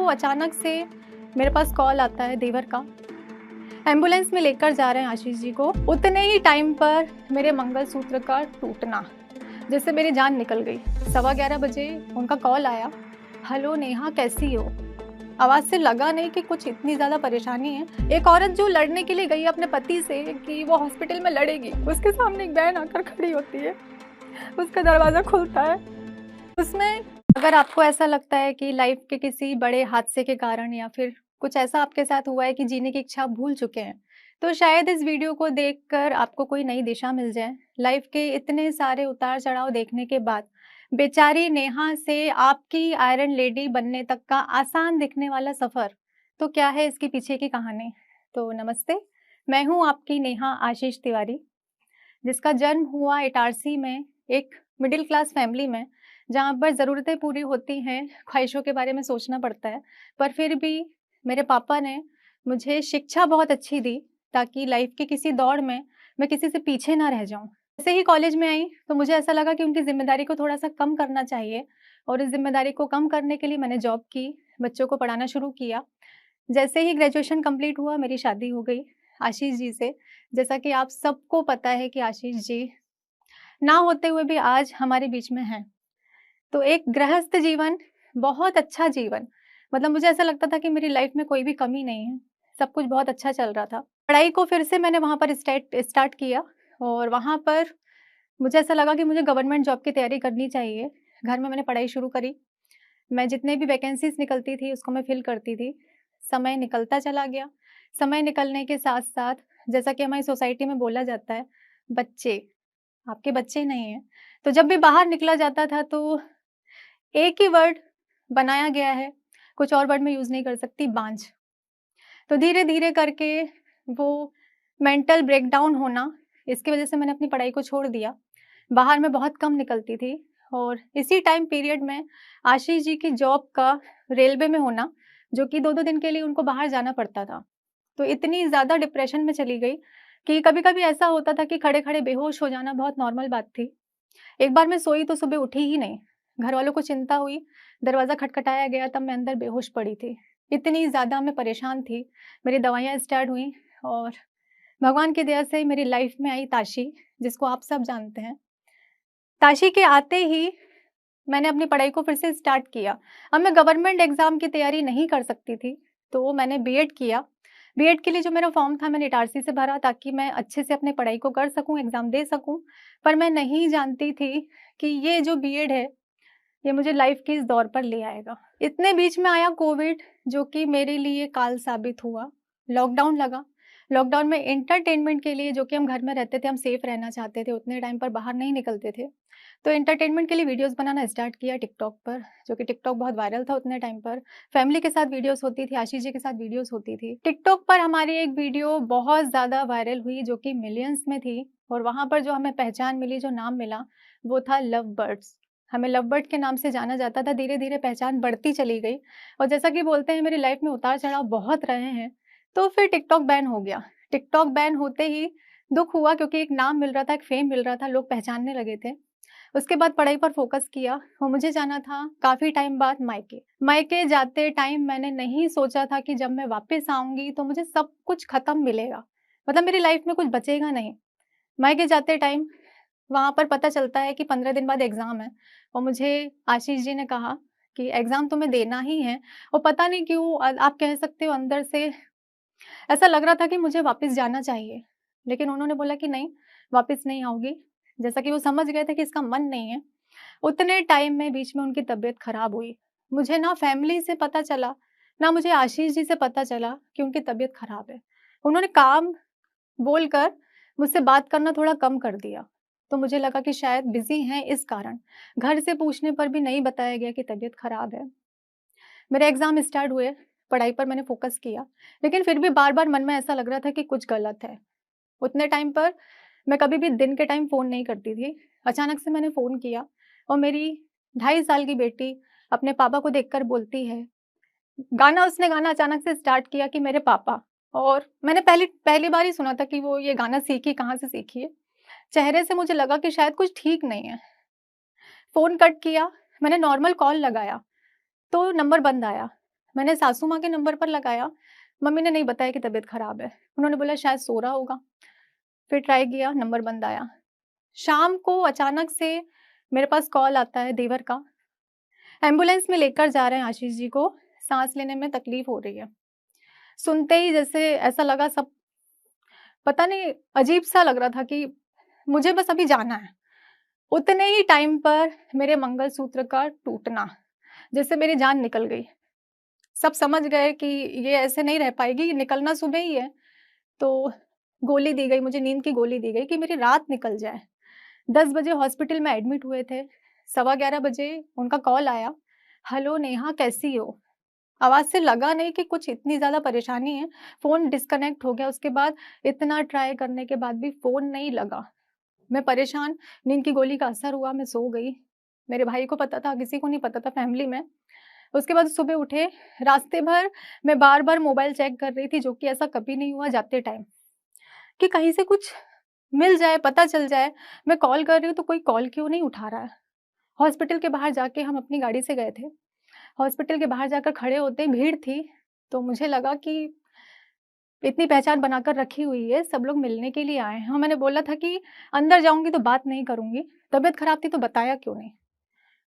अचानक से मेरे पास कॉल आता है देवर का। एम्बुलेंस में लेकर जा रहे हैं आशीष जी को। उतने ही टाइम पर मेरे मंगलसूत्र का टूटना, जिससे मेरी जान निकल गई। 11:15 बजे उनका कॉल आया, हेलो नेहा कैसी हो। आवाज़ से लगा नहीं कि कुछ इतनी ज़्यादा परेशानी है। एक औरत जो लड़ने के लिए गई अपने पति से कि वो हॉस्पिटल में लड़ेगी, उसके सामने एक बहन आकर खड़ी होती है, उसका दरवाज़ा खुलता है। उसमें अगर आपको ऐसा लगता है कि लाइफ के किसी बड़े हादसे के कारण या फिर कुछ ऐसा आपके साथ हुआ है कि जीने की इच्छा आप भूल चुके हैं, तो शायद इस वीडियो को देखकर आपको कोई नई दिशा मिल जाए। लाइफ के इतने सारे उतार चढ़ाव देखने के बाद बेचारी नेहा से आपकी आयरन लेडी बनने तक का आसान दिखने वाला सफ़र, तो क्या है इसके पीछे की कहानी। तो नमस्ते, मैं हूँ आपकी नेहा आशीष तिवारी, जिसका जन्म हुआ इटारसी में एक मिडिल क्लास फैमिली में, जहाँ पर ज़रूरतें पूरी होती हैं, ख्वाहिशों के बारे में सोचना पड़ता है। पर फिर भी मेरे पापा ने मुझे शिक्षा बहुत अच्छी दी ताकि लाइफ की किसी दौड़ में मैं किसी से पीछे ना रह जाऊँ। जैसे ही कॉलेज में आई तो मुझे ऐसा लगा कि उनकी ज़िम्मेदारी को थोड़ा-सा कम करना चाहिए, और इस ज़िम्मेदारी को कम करने के लिए मैंने जॉब की, बच्चों को पढ़ाना शुरू किया। जैसे ही ग्रेजुएशन कंप्लीट हुआ मेरी शादी हो गई आशीष जी से। जैसा कि आप सबको पता है कि आशीष जी ना होते हुए भी आज हमारे बीच में हैं। तो एक गृहस्थ जीवन, बहुत अच्छा जीवन, मतलब मुझे ऐसा लगता था कि मेरी लाइफ में कोई भी कमी नहीं है, सब कुछ बहुत अच्छा चल रहा था। पढ़ाई को फिर से मैंने वहाँ पर स्टार्ट किया, और वहाँ पर मुझे ऐसा लगा कि मुझे गवर्नमेंट जॉब की तैयारी करनी चाहिए। घर में मैंने पढ़ाई शुरू करी। मैं जितने भी वैकेंसीज़ निकलती थी उसको मैं फ़िल करती थी। समय निकलता चला गया। समय निकलने के साथ-साथ, जैसा कि हमारी सोसाइटी में बोला जाता है, बच्चे, आपके बच्चे नहीं हैं। तो जब भी बाहर निकला जाता था तो एक ही वर्ड बनाया गया है, कुछ और वर्ड मैं यूज़ नहीं कर सकती, बाँझ। तो धीरे-धीरे करके वो मेंटल ब्रेकडाउन होना, इसकी वज़ह से मैंने अपनी पढ़ाई को छोड़ दिया। बाहर मैं बहुत कम निकलती थी, और इसी टाइम पीरियड में आशीष जी की जॉब का रेलवे में होना, जो कि 2-2 दिन के लिए उनको बाहर जाना पड़ता था। तो इतनी ज़्यादा डिप्रेशन में चली गई कि कभी-कभी ऐसा होता था कि खड़े-खड़े बेहोश हो जाना बहुत नॉर्मल बात थी। एक बार मैं सोई तो सुबह उठी ही नहीं। घरवालों को चिंता हुई, दरवाज़ा खटखटाया गया, तब मैं अंदर बेहोश पड़ी थी। इतनी ज़्यादा मैं परेशान थी। मेरी दवाइयाँ स्टार्ट हुईं, और भगवान की दया से मेरी लाइफ़ में आई ताशी, जिसको आप सब जानते हैं। ताशी के आते ही मैंने अपनी पढ़ाई को फिर से स्टार्ट किया। अब मैं गवर्नमेंट एग्ज़ाम की तैयारी नहीं कर सकती थी, तो मैंने बीएड किया। बीएड के लिए जो मेरा फॉर्म था मैंने इटारसी से भरा ताकि मैं अच्छे से अपनी पढ़ाई को कर सकूँ, एग्ज़ाम दे सकूँ। पर मैं नहीं जानती थी कि ये जो बीएड है, ये मुझे लाइफ़ की इस दौर पर ले आएगा। इतने बीच में आया कोविड, जो कि मेरे लिए काल साबित हुआ। लॉकडाउन लगा। लॉकडाउन में एंटरटेनमेंट के लिए, जो कि हम घर में रहते थे, हम सेफ रहना चाहते थे, उतने टाइम पर बाहर नहीं निकलते थे। तो एंटरटेनमेंट के लिए वीडियोज़ बनाना स्टार्ट किया टिकटॉक पर, जो कि टिकटॉक बहुत वायरल था उतने टाइम पर। फैमिली के साथ वीडियोज़ होती थी, आशीष जी के साथ वीडियोज़ होती थी। टिकटॉक पर हमारी एक वीडियो बहुत ज़्यादा वायरल हुई, जो कि मिलियंस में थी, और वहाँ पर जो हमें पहचान मिली, जो नाम मिला, वो था लव बर्ड्स। हमें लव बर्ड के नाम से जाना जाता था। धीरे-धीरे पहचान बढ़ती चली गई, और जैसा कि बोलते हैं मेरी लाइफ़ में उतार-चढ़ाव बहुत रहे हैं, तो फिर टिकटॉक बैन हो गया। टिकटॉक बैन होते ही दुःख हुआ, क्योंकि एक नाम मिल रहा था, एक फ़ेम मिल रहा था, लोग पहचानने लगे थे। उसके बाद पढ़ाई पर फ़ोकस किया, और मुझे जाना था काफ़ी टाइम बाद मायके। मायके जाते टाइम मैंने नहीं सोचा था कि जब मैं वापस आऊँगी तो मुझे सब कुछ ख़त्म मिलेगा, मतलब मेरी लाइफ़ में कुछ बचेगा नहीं। मायके जाते टाइम वहाँ पर पता चलता है कि 15 दिन बाद एग्ज़ाम है, और मुझे आशीष जी ने कहा कि एग्ज़ाम तुम्हें देना ही है, और पता नहीं क्यों आप कह सकते हो अंदर से ऐसा लग रहा था कि मुझे वापस जाना चाहिए। लेकिन उन्होंने बोला कि नहीं, वापस नहीं आओगी। जैसा कि वो समझ गए थे कि इसका मन नहीं है। उतने टाइम में बीच में उनकी तबीयत खराब हुई। मुझे ना फैमिली से पता चला, ना मुझे आशीष जी से पता चला कि उनकी तबीयत खराब है। उन्होंने काम बोलकर मुझसे बात करना थोड़ा कम कर दिया। तो मुझे लगा कि शायद बिज़ी हैं इस कारण। घर से पूछने पर भी नहीं बताया गया कि तबीयत खराब है। मेरे एग्ज़ाम स्टार्ट हुए, पढ़ाई पर मैंने फ़ोकस किया, लेकिन फिर भी बार-बार मन में ऐसा लग रहा था कि कुछ गलत है। उतने टाइम पर मैं कभी भी दिन के टाइम फ़ोन नहीं करती थी। अचानक से मैंने फ़ोन किया, और मेरी 2.5 साल की बेटी अपने पापा को देखकर बोलती है, उसने गाना अचानक से स्टार्ट किया कि मेरे पापा। और मैंने पहली पहली बार ही सुना था कि वो ये गाना सीखी, कहाँ से सीखी है। चेहरे से मुझे लगा कि शायद कुछ ठीक नहीं है। फ़ोन कट किया, मैंने नॉर्मल कॉल लगाया, तो नंबर बंद आया। मैंने सासू माँ के नंबर पर लगाया, मम्मी ने नहीं बताया कि तबीयत खराब है। उन्होंने बोला शायद सो रहा होगा। फिर ट्राई किया, नंबर बंद आया। शाम को अचानक से मेरे पास कॉल आता है देवर का, एम्बुलेंस में लेकर जा रहे हैं आशीष जी को, सांस लेने में तकलीफ हो रही है। सुनते ही जैसे ऐसा लगा, सब पता नहीं अजीब सा लग रहा था कि मुझे बस अभी जाना है। उतने ही टाइम पर मेरे मंगलसूत्र का टूटना, जैसे मेरी जान निकल गई। सब समझ गए कि ये ऐसे नहीं रह पाएगी, निकलना सुबह ही है। तो गोली दी गई, मुझे नींद की गोली दी गई कि मेरी रात निकल जाए। 10 बजे हॉस्पिटल में एडमिट हुए थे। 11:15 बजे उनका कॉल आया, हेलो नेहा कैसी हो? आवाज़ से लगा नहीं कि कुछ इतनी ज़्यादा परेशानी है। फ़ोन डिस्कनेक्ट हो गया, उसके बाद इतना ट्राई करने के बाद भी फ़ोन नहीं लगा। मैं परेशान, नींद की गोली का असर हुआ, मैं सो गई। मेरे भाई को पता था, किसी को नहीं पता था फैमिली में। उसके बाद सुबह उठे, रास्ते भर मैं बार-बार मोबाइल चेक कर रही थी, जो कि ऐसा कभी नहीं हुआ जाते टाइम, कि कहीं से कुछ मिल जाए, पता चल जाए। मैं कॉल कर रही हूँ तो कोई कॉल क्यों नहीं उठा रहा है। हॉस्पिटल के बाहर जाके हम अपनी गाड़ी से गए थे। हॉस्पिटल के बाहर जाकर खड़े होते ही भीड़ थी, तो मुझे लगा कि इतनी पहचान बनाकर रखी हुई है, सब लोग मिलने के लिए आए हैं। हाँ, मैंने बोला था कि अंदर जाऊँगी तो बात नहीं करूँगी, तबीयत खराब थी तो बताया क्यों नहीं।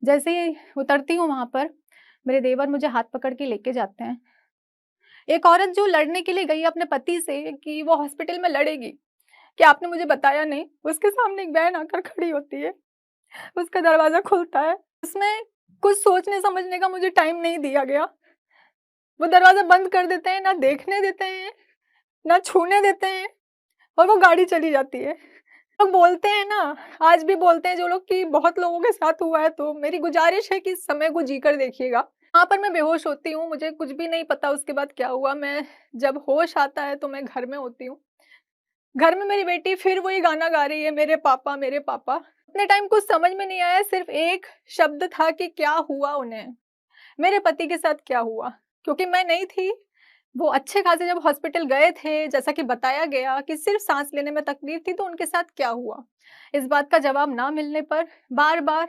जैसे ही उतरती हूँ वहाँ पर, मेरे देवर मुझे हाथ पकड़ के लेके जाते हैं। एक औरत जो लड़ने के लिए गई अपने पति से कि वो हॉस्पिटल में लड़ेगी, कि आपने मुझे बताया नहीं, उसके सामने एक बहन आकर खड़ी होती है, उसका दरवाज़ा खुलता है। उसमें कुछ सोचने समझने का मुझे टाइम नहीं दिया गया। वो दरवाज़ा बंद कर देते हैं, ना देखने देते हैं, ना छूने देते हैं, और वो गाड़ी चली जाती है। लोग बोलते हैं ना, आज भी बोलते हैं जो लोग, कि बहुत लोगों के साथ हुआ है, तो मेरी गुज़ारिश है कि इस समय को जीकर देखिएगा। वहाँ पर मैं बेहोश होती हूँ, मुझे कुछ भी नहीं पता उसके बाद क्या हुआ। मैं जब होश आता है तो मैं घर में होती हूँ। घर में मेरी बेटी फिर वही गाना गा रही है, मेरे पापा मेरे पापा। उतने टाइम कुछ समझ में नहीं आया, सिर्फ़ एक शब्द था कि क्या हुआ उन्हें, मेरे पति के साथ क्या हुआ? क्योंकि मैं नहीं थी। वो अच्छे खासे जब हॉस्पिटल गए थे, जैसा कि बताया गया कि सिर्फ़ साँस लेने में तकलीफ़ थी, तो उनके साथ क्या हुआ? इस बात का जवाब ना मिलने पर बार-बार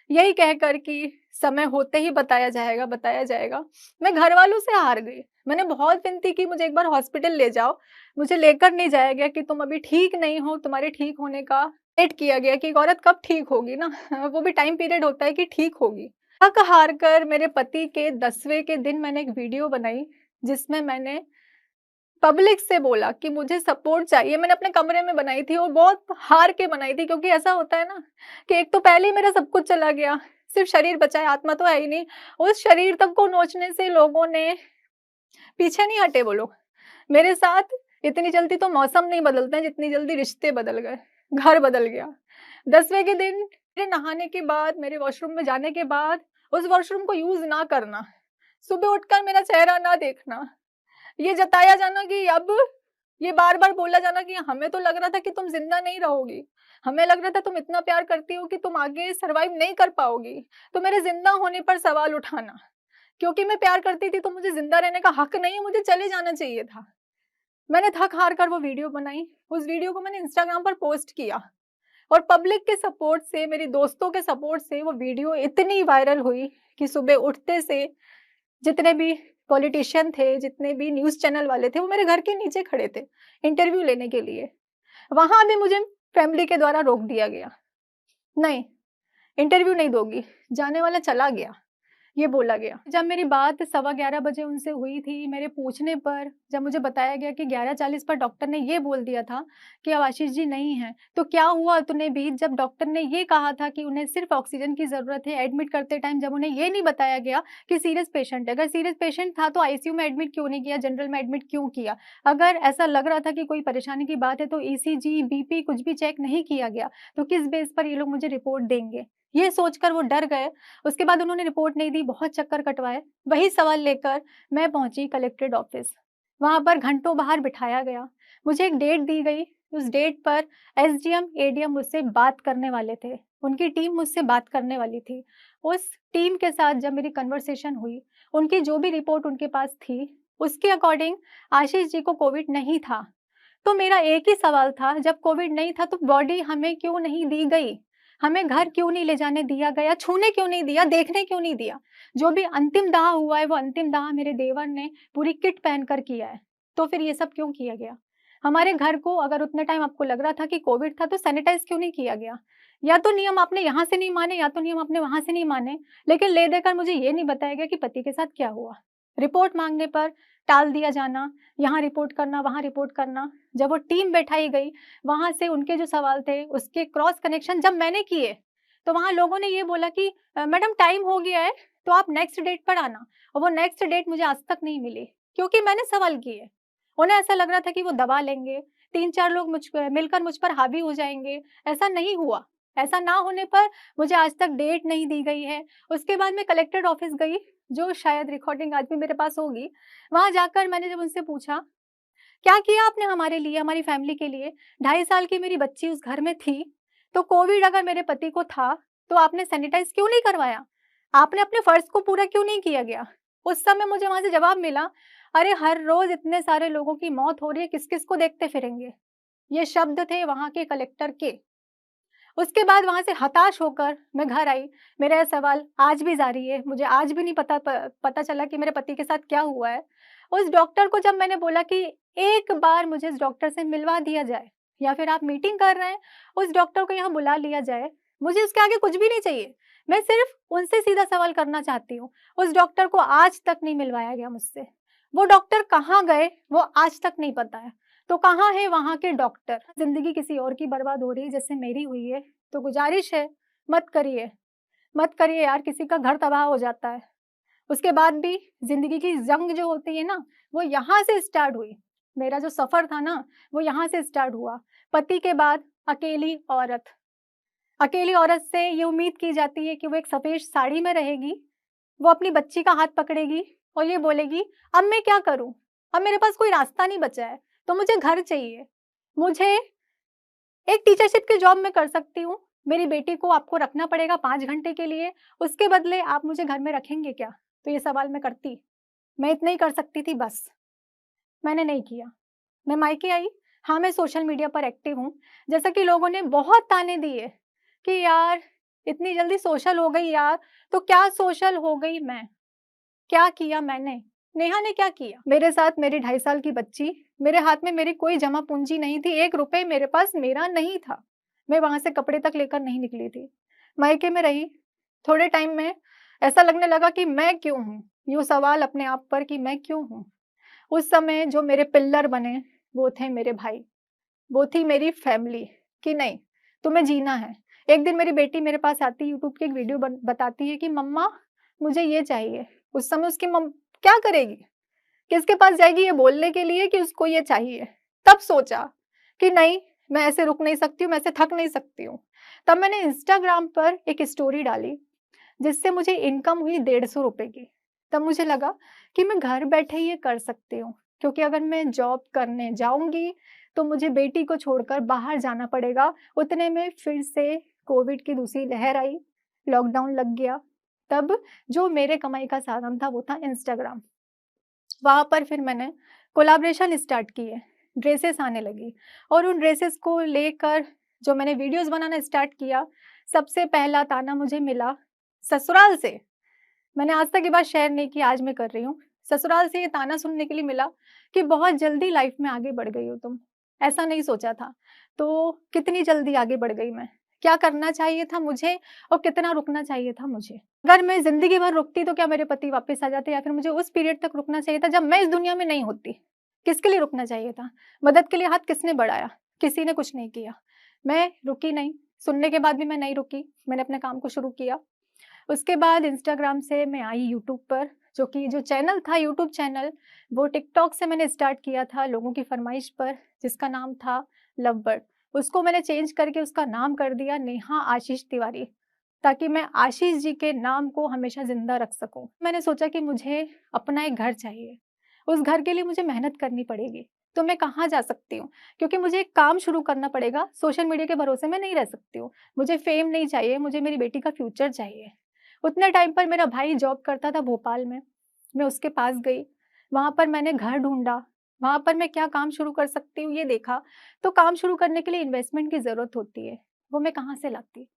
यही कहकर कि समय होते ही बताया जाएगा, बताया जाएगा, मैं घरवालों से हार गई। मैंने बहुत विनती की, मुझे एक बार हॉस्पिटल ले जाओ, मुझे लेकर नहीं जाया गया कि तुम अभी ठीक नहीं हो, तुम्हारे ठीक होने का वेट किया गया कि एक औरत कब ठीक होगी ना, वो भी टाइम पीरियड होता है कि ठीक होगी। थक हार कर मेरे पति के 10वें के दिन मैंने एक वीडियो बनाई, जिसमें मैंने पब्लिक से बोला कि मुझे सपोर्ट चाहिए। मैंने अपने कमरे में बनाई थी और बहुत हार के बनाई थी, क्योंकि ऐसा होता है ना कि एक तो पहले ही मेरा सब कुछ चला गया, सिर्फ शरीर बचा है, आत्मा तो है ही नहीं। उस शरीर तक को नोचने से लोगों ने पीछे नहीं हटे वो लोग। मेरे साथ इतनी जल्दी तो मौसम नहीं बदलते हैं, जितनी जल्दी रिश्ते बदल गए, घर बदल गया। 10वें के दिन मेरे नहाने के बाद, मेरे वॉशरूम में जाने के बाद, उस वॉशरूम को यूज़ ना करना, सुबह उठकर मेरा चेहरा ना देखना, ये जताया जाना कि अब ये बार-बार बोला जाना कि हमें तो लग रहा था कि तुम ज़िंदा नहीं रहोगी। हमें लग रहा था तुम इतना प्यार करती हो कि तुम आगे सर्वाइव नहीं कर पाओगी। तो मेरे ज़िंदा होने पर सवाल उठाना, क्योंकि मैं प्यार करती थी तो मुझे ज़िंदा रहने का हक नहीं, मुझे चले जाना चाहिए था। मैंने थक हार कर वो वीडियो बनाई। उस वीडियो को मैंने इंस्टाग्राम पर पोस्ट किया, और पब्लिक के सपोर्ट से, मेरे दोस्तों के सपोर्ट से वो वीडियो इतनी वायरल हुई कि सुबह उठते से जितने भी पॉलिटिशियन थे, जितने भी न्यूज़ चैनल वाले थे, वो मेरे घर के नीचे खड़े थे इंटरव्यू लेने के लिए। वहाँ भी मुझे फैमिली के द्वारा रोक दिया गया। नहीं, इंटरव्यू नहीं दोगी, जाने वाला चला गया, ये बोला गया। जब मेरी बात 11:15 बजे उनसे हुई थी, मेरे पूछने पर जब मुझे बताया गया कि 11:40 पर डॉक्टर ने ये बोल दिया था कि अब आशीष जी नहीं हैं, तो क्या हुआ उतने बीच जब डॉक्टर ने ये कहा था कि उन्हें सिर्फ़ ऑक्सीजन की ज़रूरत है, एडमिट करते टाइम जब उन्हें ये नहीं बताया गया कि सीरियस पेशेंट है। अगर सीरियस पेशेंट था तो आईसीयू में एडमिट क्यों नहीं किया, जनरल में एडमिट क्यों किया? अगर ऐसा लग रहा था कि कोई परेशानी की बात है तो ईसीजी, बीपी कुछ भी चेक नहीं किया गया, तो किस बेस पर ये लोग मुझे रिपोर्ट देंगे? ये सोचकर वो डर गए। उसके बाद उन्होंने रिपोर्ट नहीं दी, बहुत चक्कर कटवाए। वही सवाल लेकर मैं पहुंची कलेक्ट्रेट ऑफिस। वहां पर घंटों बाहर बिठाया गया। मुझे एक डेट दी गई, उस डेट पर एसडीएम, एडीएम मुझसे बात करने वाले थे। उनकी टीम मुझसे बात करने वाली थी। उस टीम के साथ जब मेरी कन्वर्सेशन हुई, उनकी जो भी रिपोर्ट उनके पास थी, उसके अकॉर्डिंग आशीष जी को कोविड नहीं था। तो मेरा एक ही सवाल था, जब कोविड नहीं था तो बॉडी हमें क्यों नहीं दी गई? हमें घर क्यों नहीं ले जाने दिया गया, छूने क्यों नहीं दिया, देखने क्यों नहीं दिया। जो भी अंतिम दाह हुआ है वो अंतिम दाह मेरे देवर ने पूरी किट पहनकर किया है। तो फिर ये सब क्यों किया गया? हमारे घर को अगर उतने टाइम आपको लग रहा था कि कोविड था तो सैनिटाइज क्यों नहीं किया गया? या तो नियम आपने यहाँ से नहीं माने या तो नियम आपने वहाँ से नहीं माने, लेकिन ले देकर मुझे ये नहीं बताया गया कि पति के साथ क्या हुआ। रिपोर्ट माँगने पर टाल दिया जाना, यहाँ रिपोर्ट करना, वहाँ रिपोर्ट करना। जब वो टीम बैठाई गई, वहाँ से उनके जो सवाल थे उसके क्रॉस कनेक्शन जब मैंने किए, तो वहाँ लोगों ने ये बोला कि मैडम टाइम हो गया है, तो आप नेक्स्ट डेट पर आना। और वो नेक्स्ट डेट मुझे आज तक नहीं मिली, क्योंकि मैंने सवाल किए। उन्हें ऐसा लग रहा था कि वो दबा लेंगे, 3-4 लोग मिलकर मुझ पर हावी हो जाएँगे, ऐसा नहीं हुआ। ऐसा ना होने पर मुझे आज तक डेट नहीं दी गई है। उसके बाद मैं कलेक्टर ऑफ़िस गई, जो शायद रिकॉर्डिंग आज भी मेरे पास होगी। वहाँ जाकर मैंने जब उनसे पूछा, "क्या किया आपने हमारे लिए, हमारी फैमिली के लिए? 2.5 साल की मेरी बच्ची उस घर में थी, तो कोविड अगर मेरे पति को था, तो आपने सैनिटाइज़ क्यों नहीं करवाया? आपने अपने फ़र्ज़ को पूरा क्यों नहीं किया गया?" उस समय मुझे वहाँ से जवाब मिला, "अरे! हर रोज़ इतने सारे लोगों की मौत हो रही है, किस-किस को देखते फिरेंगे?" ये शब्द थे वहाँ के कलेक्टर के। उसके बाद वहाँ से हताश होकर मैं घर आई। मेरा ये सवाल आज भी जारी है। मुझे आज भी नहीं पता चला कि मेरे पति के साथ क्या हुआ है। उस डॉक्टर को जब मैंने बोला कि एक बार मुझे इस डॉक्टर से मिलवा दिया जाए या फिर आप मीटिंग कर रहे हैं, उस डॉक्टर को यहाँ बुला लिया जाए। मुझे उसके आगे कुछ भी नहीं चाहिए। मैं सिर्फ़ उनसे सीधा सवाल करना चाहती हूँ। उस डॉक्टर को आज तक नहीं मिलवाया गया मुझसे। वो डॉक्टर कहाँ गए, वो आज तक नहीं पता है। तो कहाँ है वहाँ के डॉक्टर? ज़िंदगी किसी और की बर्बाद हो रही है जैसे मेरी हुई है, तो गुज़ारिश है मत करिए, मत करिए यार, किसी का घर तबाह हो जाता है। उसके बाद भी ज़िंदगी की जंग जो होती है ना, वो यहाँ से स्टार्ट हुई। मेरा जो सफ़र था ना, वो यहाँ से स्टार्ट हुआ। पति के बाद अकेली औरत। अकेली औरत से ये उम्मीद की जाती है कि वो एक सफ़ेद साड़ी में रहेगी, वो अपनी बच्ची का हाथ पकड़ेगी और ये बोलेगी, "अब मैं क्या करूँ? अब मेरे पास कोई रास्ता नहीं बचा है, तो मुझे घर चाहिए। मुझे एक टीचरशिप की जॉब मैं कर सकती हूँ। मेरी बेटी को आपको रखना पड़ेगा 5 घंटे के लिए, उसके बदले आप मुझे घर में रखेंगे क्या?" तो ये सवाल मैं करती। मैं इतना ही कर सकती थी बस, मैंने नहीं किया। मैं मायके आई, हाँ, मैं सोशल मीडिया पर एक्टिव हूँ। जैसा कि लोगों ने बहुत ताने दिए कि यार इतनी जल्दी सोशल हो गई यार, तो क्या सोशल हो गई मैं? क्या किया मैंने? नेहा ने क्या किया? मेरे साथ मेरी 2.5 साल की बच्ची, मेरे हाथ में मेरी कोई जमा पूँजी नहीं थी, 1 रुपए मेरे पास मेरा नहीं था। मैं वहाँ से कपड़े तक लेकर नहीं निकली थी। मायके में रही, थोड़े टाइम में ऐसा लगने लगा कि मैं क्यों हूँ? यूँ सवाल अपने आप पर कि मैं क्यों हूँ? उस समय जो मेरे पिल्लर बने, वो थे मेरे भाई, वो थी मेरी फैमिली कि नहीं, तुम्हें जीना है। एक दिन मेरी बेटी मेरे पास आती यूट्यूब की एक वीडियो बताती है कि मम्मा मुझे ये चाहिए। उस समय उसकी मम क्या करेगी? किसके पास जाएगी ये बोलने के लिए कि उसको ये चाहिए? तब सोचा कि नहीं, मैं ऐसे रुक नहीं सकती हूँ, मैं ऐसे थक नहीं सकती हूँ। तब मैंने इंस्टाग्राम पर एक स्टोरी डाली, जिससे मुझे इनकम हुई 150 रुपए की। तब मुझे लगा कि मैं घर बैठे ये कर सकती हूँ, क्योंकि अगर मैं जॉब करने जाऊँगी, तो मुझे बेटी को छोड़कर बाहर जाना पड़ेगा। उतने में फिर से कोविड की दूसरी लहर आई, लॉकडाउन लग गया। तब जो मेरे कमाई का साधन था, वो था इंस्टाग्राम। वहाँ पर फिर मैंने कोलैबोरेशन स्टार्ट किए, ड्रेसेस आने लगी और उन ड्रेसेस को लेकर जो मैंने वीडियोज़ बनाना स्टार्ट किया, सबसे पहला ताना मुझे मिला ससुराल से। मैंने आज तक ये बात शेयर नहीं की, आज मैं कर रही हूँ। ससुराल से ये ताना सुनने के लिए मिला कि बहुत जल्दी लाइफ़ में आगे बढ़ गई हो तुम, ऐसा नहीं सोचा था। तो कितनी जल्दी आगे बढ़ गई मैं? क्या करना चाहिए था मुझे और कितना रुकना चाहिए था मुझे? अगर मैं ज़िंदगी भर रुकती तो क्या मेरे पति वापस आ जाते या फिर मुझे उस पीरियड तक रुकना चाहिए था जब मैं इस दुनिया में नहीं होती? किसके लिए रुकना चाहिए था? मदद के लिए हाथ किसने बढ़ाया? किसी ने कुछ नहीं किया। मैं रुकी नहीं, सुनने के बाद भी मैं नहीं रुकी, मैंने अपने काम को शुरू किया। उसके बाद इंस्टाग्राम से मैं आई यूट्यूब पर, जो चैनल था यूट्यूब चैनल, वो टिकटॉक से मैंने स्टार्ट किया था लोगों की फ़रमाइश पर, जिसका नाम था लव बर्ड। उसको मैंने चेंज करके उसका नाम कर दिया नेहा आशीष तिवारी, ताकि मैं आशीष जी के नाम को हमेशा ज़िंदा रख सकूँ। मैंने सोचा कि मुझे अपना एक घर चाहिए, उस घर के लिए मुझे मेहनत करनी पड़ेगी, तो मैं कहाँ जा सकती हूँ? क्योंकि मुझे एक काम शुरू करना पड़ेगा, सोशल मीडिया के भरोसे मैं नहीं रह सकती हूँ। मुझे फ़ेम नहीं चाहिए, मुझे मेरी बेटी का फ्यूचर चाहिए। उतने टाइम पर मेरा भाई जॉब करता था भोपाल में, मैं उसके पास गई, वहाँ पर मैंने घर ढूँढा, वहाँ पर मैं क्या काम शुरू कर सकती हूँ ये देखा, तो काम शुरू करने के लिए इन्वेस्टमेंट की ज़रूरत होती है, वो मैं कहाँ से लाती?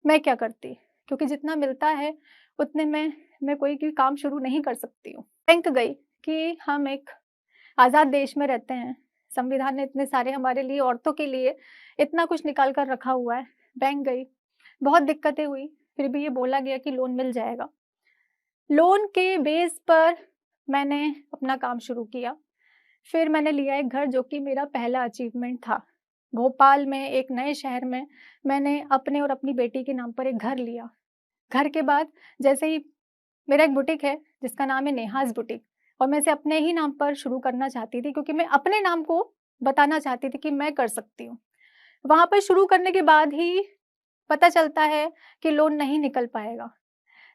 मैं क्या करती, क्योंकि जितना मिलता है उतने में मैं कोई भी काम शुरू नहीं कर सकती हूँ। बैंक गई कि हम एक आज़ाद देश में रहते हैं, संविधान ने इतने सारे हमारे लिए, औरतों के लिए इतना कुछ निकाल कर रखा हुआ है। बैंक गई, बहुत दिक्कतें हुई, फिर भी ये बोला गया कि लोन मिल जाएगा। लोन के बेस पर मैंने अपना काम शुरू किया। फिर मैंने लिया एक घर, जो कि मेरा पहला अचीवमेंट था। भोपाल में एक नए शहर में मैंने अपने और अपनी बेटी के नाम पर एक घर लिया। घर के बाद जैसे ही, मेरा एक बुटीक है जिसका नाम है नेहाज़ बुटीक, और मैं इसे अपने ही नाम पर शुरू करना चाहती थी, क्योंकि मैं अपने नाम को बताना चाहती थी कि मैं कर सकती हूँ। वहाँ पर शुरू करने के बाद ही पता चलता है कि लोन नहीं निकल पाएगा।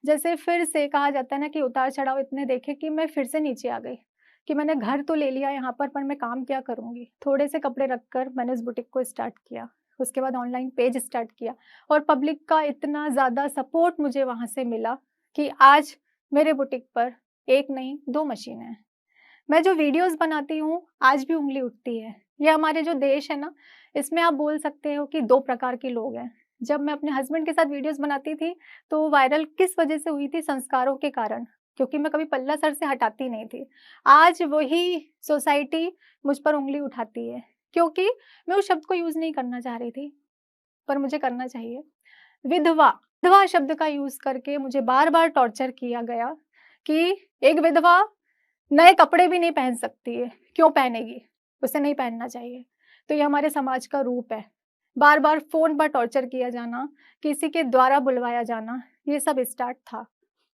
जैसे फिर से कहा जाता है ना कि उतार-चढ़ाव इतने देखे कि मैं फिर से नीचे आ गई, कि मैंने घर तो ले लिया यहाँ पर मैं काम क्या करूँगी? थोड़े से कपड़े रखकर मैंने उस बुटीक को स्टार्ट किया। उसके बाद ऑनलाइन पेज स्टार्ट किया, और पब्लिक का इतना ज़्यादा सपोर्ट मुझे वहाँ से मिला कि आज मेरे बुटीक पर 1 नहीं 2 मशीनें हैं। मैं जो वीडियोज़ बनाती हूँ, आज भी उँगली उठती है। ये हमारे जो देश है ना, इसमें आप बोल सकते हो कि 2 प्रकार के लोग हैं। जब मैं अपने हस्बैंड के साथ वीडियोज़ बनाती थी, तो वायरल किस वजह से हुई थी? संस्कारों के कारण, क्योंकि मैं कभी पल्ला सर से हटाती नहीं थी। आज वही सोसाइटी मुझ पर उँगली उठाती है, क्योंकि मैं उस शब्द को यूज़ नहीं करना चाह रही थी, पर मुझे करना चाहिए। विधवा, विधवा शब्द का यूज़ करके मुझे बार-बार टॉर्चर किया गया कि एक विधवा नए कपड़े भी नहीं पहन सकती है, क्यों पहनेगी? उसे नहीं पहनना चाहिए। तो ये हमारे समाज का रूप है। बार-बार फ़ोन पर टॉर्चर किया जाना, किसी के द्वारा बुलवाया जाना, ये सब स्टार्ट था।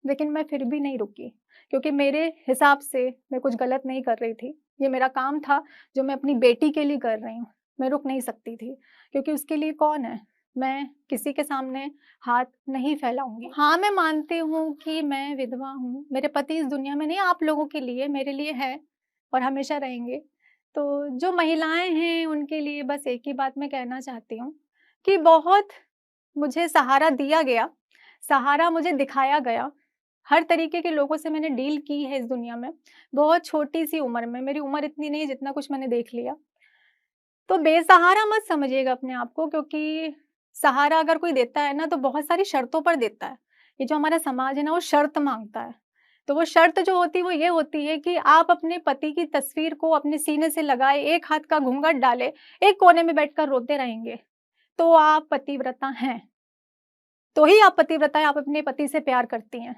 लेकिन मैं फिर भी नहीं रुकी, क्योंकि मेरे हिसाब से मैं कुछ गलत नहीं कर रही थी। ये मेरा काम था, जो मैं अपनी बेटी के लिए कर रही हूँ। मैं रुक नहीं सकती थी, क्योंकि उसके लिए कौन है? मैं किसी के सामने हाथ नहीं फैलाऊँगी। हाँ, मैं मानती हूँ कि मैं विधवा हूँ। मेरे पति इस दुनिया में नहीं, आप लोगों के लिए, मेरे लिए हैं और हमेशा रहेंगे। तो जो महिलाएँ हैं, उनके लिए बस एक ही बात मैं कहना चाहती हूँ कि बहुत मुझे सहारा दिया गया, सहारा मुझे दिखाया गया। हर तरीके के लोगों से मैंने डील की है इस दुनिया में, बहुत छोटी-सी उम्र में। मेरी उम्र इतनी नहीं है, जितना कुछ मैंने देख लिया। तो बेसहारा मत समझिएगा अपने आप को, क्योंकि सहारा अगर कोई देता है ना, तो बहुत सारी शर्तों पर देता है। ये जो हमारा समाज है ना, वो शर्त माँगता है। तो वो शर्त जो होती है, वो ये होती है कि आप अपने पति की तस्वीर को अपने सीने से लगाए, एक हाथ का घूंघट डाले, एक कोने में बैठकर रोते रहेंगे, तो आप पतिव्रता हैं। तो ही आप पतिव्रता हैं, आप अपने पति से प्यार करती हैं।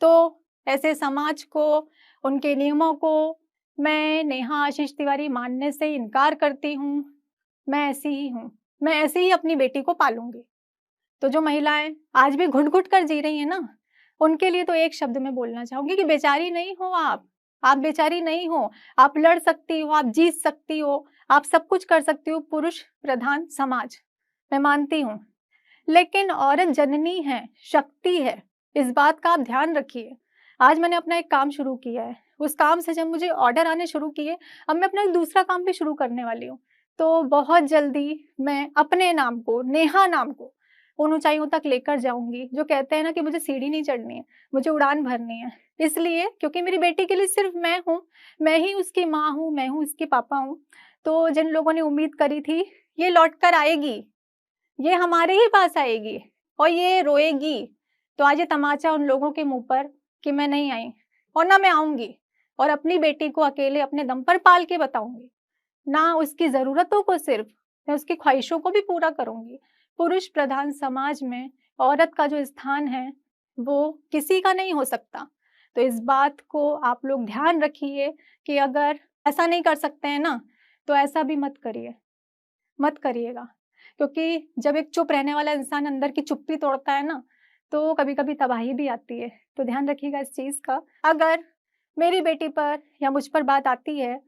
तो ऐसे समाज को, उनके नियमों को मैं नेहा आशीष तिवारी मानने से इनकार करती हूँ। मैं ऐसी ही हूँ। मैं ऐसे ही अपनी बेटी को पालूँगी। तो जो महिलाएँ आज भी घुट-घुट कर जी रही हैं ना, उनके लिए तो एक शब्द मैं बोलना चाहूँगी कि बेचारी नहीं हो आप। आप बेचारी नहीं हो। आप लड़ सकती हो, आप जीत सकती हो, आप सब कुछ कर सकती हो, पुरुष प्रधान समाज, मैं मानती हूँ। लेकिन औरत जननी है, शक्ति है, इस बात का आप ध्यान रखिए। आज मैंने अपना एक काम शुरू किया है, उस काम से जब मुझे ऑर्डर आने शुरू किए, अब मैं अपना एक दूसरा काम भी शुरू करने वाली हूँ। तो बहुत जल्दी मैं अपने नाम को, नेहा नाम को, उन ऊँचाइयों तक लेकर जाऊँगी। जो कहते हैं ना कि मुझे सीढ़ी नहीं चढ़नी है, मुझे उड़ान भरनी है। इसलिए क्योंकि मेरी बेटी के लिए सिर्फ़ मैं हूँ, मैं ही उसकी माँ हूँ, मैं हूँ उसके पापा हूँ। तो जिन लोगों ने उम्मीद करी थी, ये लौट कर आएगी, ये हमारे ही पास आएगी और ये रोएगी। तो आज ये तमाचा उन लोगों के मुँह पर कि मैं नहीं आई और ना मैं आऊँगी, और अपनी बेटी को अकेले अपने दम पर पाल के बताऊँगी। ना उसकी ज़रूरतों को सिर्फ़, मैं उसकी ख्वाहिशों को भी पूरा करूँगी। पुरुष प्रधान समाज में औरत का जो स्थान है, वो किसी का नहीं हो सकता। तो इस बात को आप लोग ध्यान रखिए कि अगर ऐसा नहीं कर सकते हैं ना, तो ऐसा भी मत करिए, मत करिएगा। क्योंकि जब एक चुप रहने वाला इंसान अंदर की चुप्पी तोड़ता है ना, तो कभी-कभी तबाही भी आती है। तो ध्यान रखिएगा इस चीज़ का। अगर मेरी बेटी पर या मुझ पर बात आती है,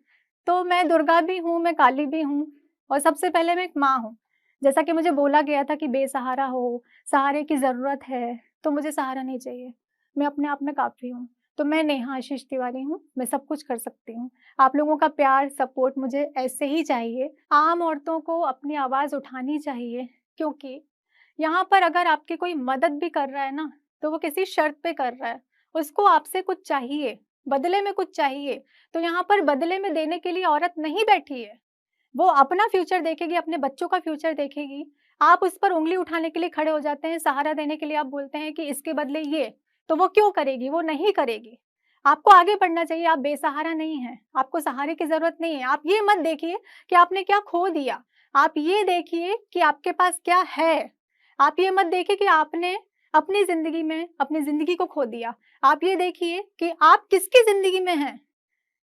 तो मैं दुर्गा भी हूँ, मैं काली भी हूँ, और सबसे पहले मैं एक माँ हूँ। जैसा कि मुझे बोला गया था कि बेसहारा हो, सहारे की ज़रूरत है, तो मुझे सहारा नहीं चाहिए। मैं अपने आप में काफ़ी हूँ। तो मैं नेहा आशीष तिवारी हूँ, मैं सब कुछ कर सकती हूँ। आप लोगों का प्यार, सपोर्ट मुझे ऐसे ही चाहिए। आम औरतों को अपनी आवाज़ उठानी चाहिए, क्योंकि यहाँ पर अगर आपकी कोई मदद भी कर रहा है ना, तो वो किसी शर्त पे कर रहा है। उसको आपसे कुछ चाहिए, बदले में कुछ चाहिए। तो यहाँ पर बदले में देने के लिए औरत नहीं बैठी है। वो अपना फ्यूचर देखेगी, अपने बच्चों का फ्यूचर देखेगी। आप उस पर उंगली उठाने के लिए खड़े हो जाते हैं, सहारा देने के लिए आप बोलते हैं कि इसके बदले ये, तो वो क्यों करेगी? वो नहीं करेगी। आपको आगे बढ़ना चाहिए, आप बेसहारा नहीं हैं, आपको सहारे की ज़रूरत नहीं है। आप ये मत देखिए कि आपने क्या खो दिया, आप ये देखिए कि आपके पास क्या है। आप ये मत देखिए कि आपने अपनी ज़िंदगी में अपनी ज़िंदगी को खो दिया। आप ये देखिए कि आप किसकी ज़िंदगी में हैं।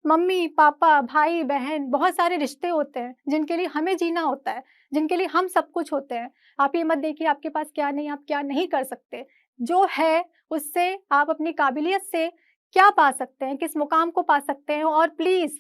मम्मी, पापा, भाई, बहन, बहुत सारे रिश्ते होते हैं जिनके लिए हमें जीना होता है, जिनके लिए हम सब कुछ होते हैं। आप ये मत देखिए आपके पास क्या नहीं, आप क्या नहीं कर सकते। जो है उससे आप अपनी काबिलियत से क्या पा सकते हैं, किस मुकाम को पा सकते हैं। और प्लीज़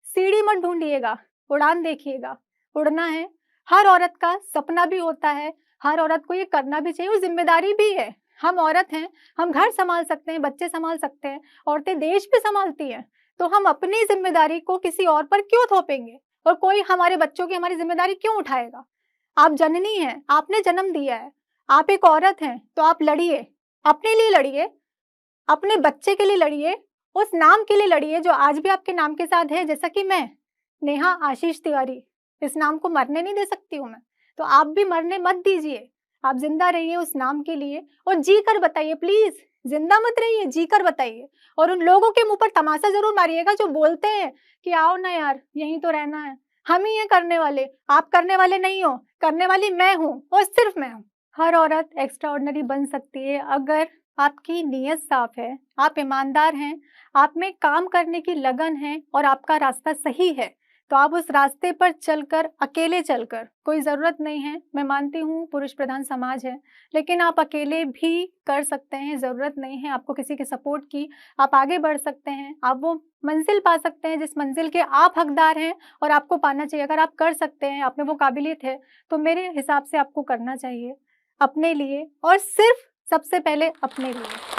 सीढ़ी मत ढूँढिएगा, उड़ान देखिएगा। उड़ना है, हर औरत का सपना भी होता है, हर औरत को ये करना भी चाहिए, वो ज़िम्मेदारी भी है। हम औरत हैं, हम घर सँभाल सकते हैं, बच्चे सँभाल सकते हैं, औरतें देश भी सँभालती हैं। तो हम अपनी ज़िम्मेदारी को किसी और पर क्यों थोपेंगे? और कोई हमारे बच्चों की हमारी ज़िम्मेदारी क्यों उठाएगा? आप जननी हैं, आपने जन्म दिया है, आप एक औरत हैं, तो आप लड़िए, अपने लिए लड़िए, अपने बच्चे के लिए लड़िए, उस नाम के लिए लड़िए जो आज भी आपके नाम के साथ है। जैसा कि मैं, नेहा आशीष तिवारी, इस नाम को मरने नहीं दे सकती हूँ मैं, तो आप भी मरने मत दीजिए। आप ज़िंदा रहिए उस नाम के लिए और जी कर बताइए प्लीज़, ज़िंदा मत रहिए, जी कर बताइए। और उन लोगों के मुँह पर तमाचा ज़रूर मारिएगा जो बोलते हैं कि आओ ना यार, यहीं तो रहना है। हम ही हैं करने वाले, आप करने वाले नहीं हो, करने वाली मैं हूँ और सिर्फ़ मैं हूँ। हर औरत एक्स्ट्राऑर्डिनरी बन सकती है अगर आपकी नीयत साफ है, आप ईमानदार हैं, आप में काम करने की लगन है और आपका रास्ता सही है, तो आप उस रास्ते पर चलकर, अकेले चलकर, कोई ज़रूरत नहीं है। मैं मानती हूँ पुरुष प्रधान समाज है, लेकिन आप अकेले भी कर सकते हैं, ज़रूरत नहीं है आपको किसी के सपोर्ट की। आप आगे बढ़ सकते हैं, आप वो मंज़िल पा सकते हैं जिस मंज़िल के आप हकदार हैं और आपको पाना चाहिए। अगर आप कर सकते हैं, आप में वो काबिलियत है, तो मेरे हिसाब से आपको करना चाहिए अपने लिए और सिर्फ़ सबसे पहले अपने लिए।